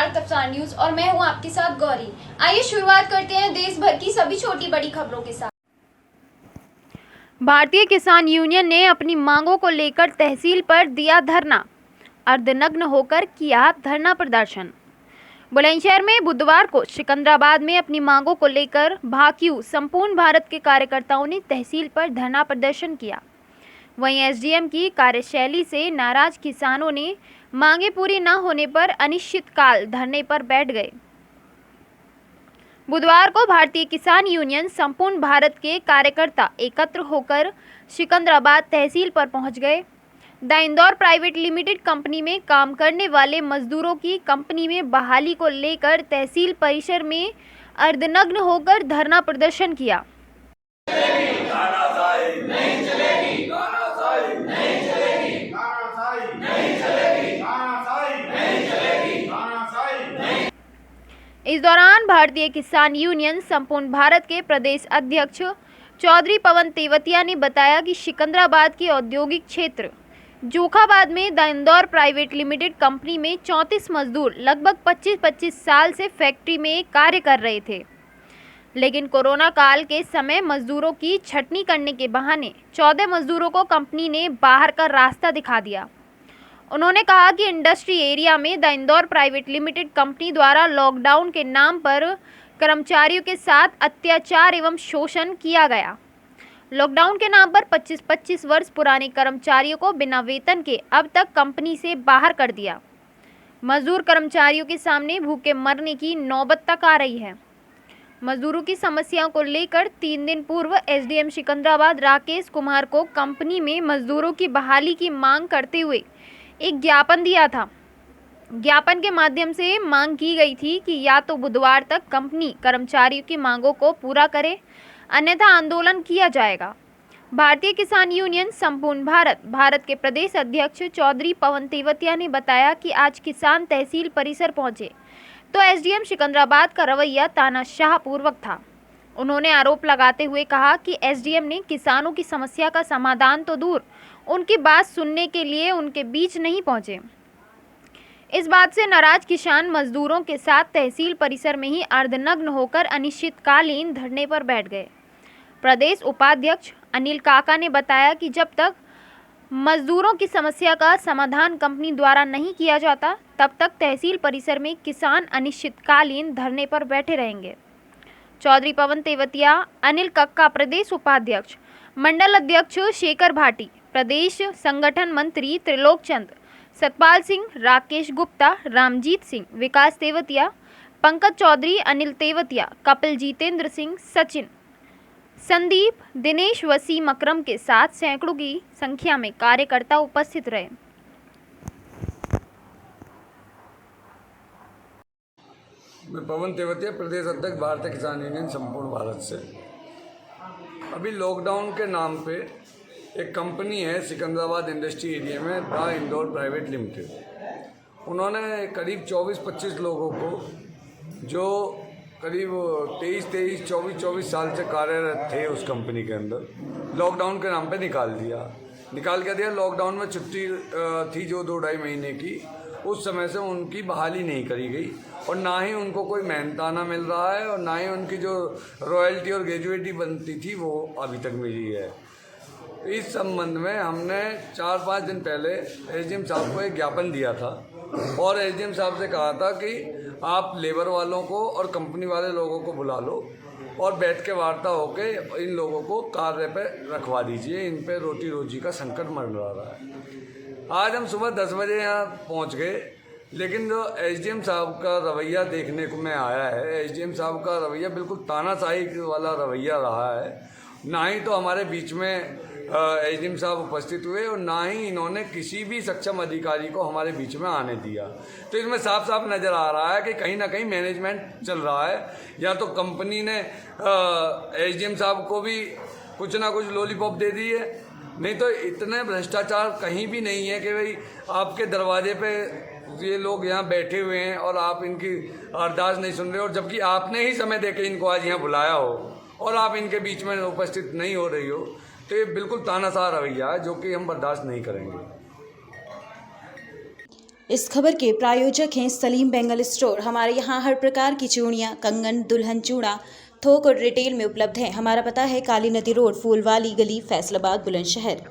Bharat Afsan news और मैं हूं आपके साथ गौरी। आइए शुरुआत करते हैं देश भर की सभी छोटी बड़ी खबरों के साथ। भारतीय किसान यूनियन ने अपनी मांगों को लेकर तहसील पर दिया धरना, अर्धनग्न होकर किया धरना प्रदर्शन। बुलंदशहर में बुधवार को सिकंदराबाद में अपनी मांगों को लेकर भाकियू संपूर्ण भारत के कार्यकर्ताओं ने तहसील पर धरना प्रदर्शन किया। वहीं एसडीएम की कार्यशैली से नाराज किसानों ने मांगे पूरी न होने पर अनिश्चितकाल धरने पर बैठ गए। बुधवार को भारतीय किसान यूनियन संपूर्ण भारत के कार्यकर्ता एकत्र होकर सिकंदराबाद तहसील पर पहुंच गए। The Indore private limited company में काम करने वाले मजदूरों की कंपनी में बहाली को लेकर तहसील परिसर में अर्धनग्न होकर धरना प्रदर्शन किया। इस दौरान भारतीय किसान यूनियन संपूर्ण भारत के प्रदेश अध्यक्ष चौधरी पवन तेवतिया ने बताया कि सिकंदराबाद के औद्योगिक क्षेत्र जोखाबाद में the Indore private limited company में 34 मजदूर लगभग 25-25 साल से फैक्ट्री में कार्य कर रहे थे, लेकिन कोरोना काल के समय मजदूरों की छटनी करने के बहाने 14 मजदूरों को कंपनी ने बाहर का रास्ता दिखा दिया। उन्होंने कहा कि इंडस्ट्री एरिया में the Indore private limited company द्वारा लॉकडाउन के नाम पर कर्मचारियों के साथ अत्याचार एवं शोषण किया गया। लॉकडाउन के नाम पर 25-25 वर्ष पुराने कर्मचारियों को बिना वेतन के अब तक कंपनी से बाहर कर दिया। मजदूर कर्मचारियों के सामने भूखे मरने की नौबत तक आ रही है। मजदूरों की समस्याओं को लेकर 3 दिन पूर्व एसडीएम सिकंदराबाद राकेश कुमार को कंपनी में मजदूरों की बहाली की मांग करते हुए एक ज्ञापन दिया था। ज्ञापन के माध्यम से मांग की गई थी कि या तो बुधवार तक कंपनी कर्मचारियों की मांगों को पूरा करे, अन्यथा आंदोलन किया जाएगा। भारतीय किसान यूनियन संपूर्ण भारत के प्रदेश अध्यक्ष चौधरी पवन तेवतिया ने बताया कि आज किसान तहसील परिसर पहुंचे तो एसडीएम सिकंदराबाद का रवैया तानाशाह पूर्वक था। उन्होंने आरोप लगाते हुए कहा कि एसडीएम ने किसानों की समस्या का समाधान तो दूर, उनकी बात सुनने के लिए उनके बीच नहीं पहुंचे। इस बात से नाराज किसान मजदूरों के साथ तहसील परिसर में ही अर्धनग्न होकर अनिश्चितकालीन धरने पर बैठ गए। प्रदेश उपाध्यक्ष अनिल काका ने बताया कि जब तक मजदूरों की समस्या का समाधान कंपनी द्वारा नहीं किया जाता, तब तक तहसील परिसर में किसान अनिश्चितकालीन धरने पर बैठे रहेंगे। चौधरी पवन तेवतिया, अनिल कक्का प्रदेश उपाध्यक्ष, मंडल अध्यक्ष शेखर भाटी, प्रदेश संगठन मंत्री त्रिलोक चंद, सतपाल सिंह, राकेश गुप्ता, रामजीत सिंह, विकास तेवतिया, पंकज चौधरी, अनिल तेवतिया, कपिल जितेंद्र सिंह, सचिन, संदीप, दिनेश, वसीम अकरम के साथ सैकड़ों की संख्या में कार्यकर्ता उपस्थित रहे। मैं पवन तेवतिया, प्रदेश अध्यक्ष भारतीय किसान यूनियन संपूर्ण भारत से। अभी लॉकडाउन के नाम पे एक कंपनी है सिकंदराबाद इंडस्ट्री एरिया में, द इंदौर प्राइवेट लिमिटेड। उन्होंने करीब 24-25 लोगों को, जो करीब 23-24 साल से कार्यरत थे उस कंपनी के अंदर, लॉकडाउन के नाम पे निकाल क्या दिया। लॉकडाउन में छुट्टी थी जो 2-2.5 महीने की, उस समय से उनकी बहाली नहीं करी गई और ना ही उनको कोई मेहनताना मिल रहा है और ना ही उनकी जो रॉयल्टी और ग्रेजुएटी बनती थी वो अभी तक मिली है। इस संबंध में हमने 4-5 दिन पहले एसडीएम साहब को एक ज्ञापन दिया था और एसडीएम साहब से कहा था कि आप लेबर वालों को और कंपनी वाले लोगों को बुला लो और बैठ के वार्ता होके इन लोगों को कार्य पे रखवा दीजिए, इन पे रोटी रोजी का संकट मंडरा रहा है। आज हम सुबह 10 बजे यहाँ पहुँच गए, लेकिन जो एसडीएम साहब का रवैया देखने को में आया है, एसडीएम साहब का रवैया बिल्कुल तानाशाही वाला रवैया रहा है। ना ही तो हमारे बीच में एसडीएम साहब उपस्थित हुए और ना ही इन्होंने किसी भी सक्षम अधिकारी को हमारे बीच में आने दिया। तो इसमें साफ साफ नज़र आ रहा है कि कहीं ना कहीं मैनेजमेंट चल रहा है, या तो कंपनी ने एसडीएम साहब को भी कुछ ना कुछ लॉलीपॉप दे दी है, नहीं तो इतने भ्रष्टाचार कहीं भी नहीं है कि भाई आपके दरवाजे पे ये लोग यहाँ बैठे हुए हैं और आप इनकी अरदास नहीं सुन रहे, और जबकि आपने ही समय देके इनको आज यहाँ बुलाया हो और आप इनके बीच में उपस्थित नहीं हो रही हो, तो ये बिल्कुल तानाशाह रवैया है जो कि हम बर्दाश्त नहीं करेंगे। इस खबर के प्रायोजक हैं सलीम बेंगल स्टोर। हमारे यहाँ हर प्रकार की चूड़ियाँ, कंगन, दुल्हन चूड़ा थोक और रिटेल में उपलब्ध है। हमारा पता है काली नदी रोड, फूलवाली गली, फैसलाबाद, बुलंदशहर।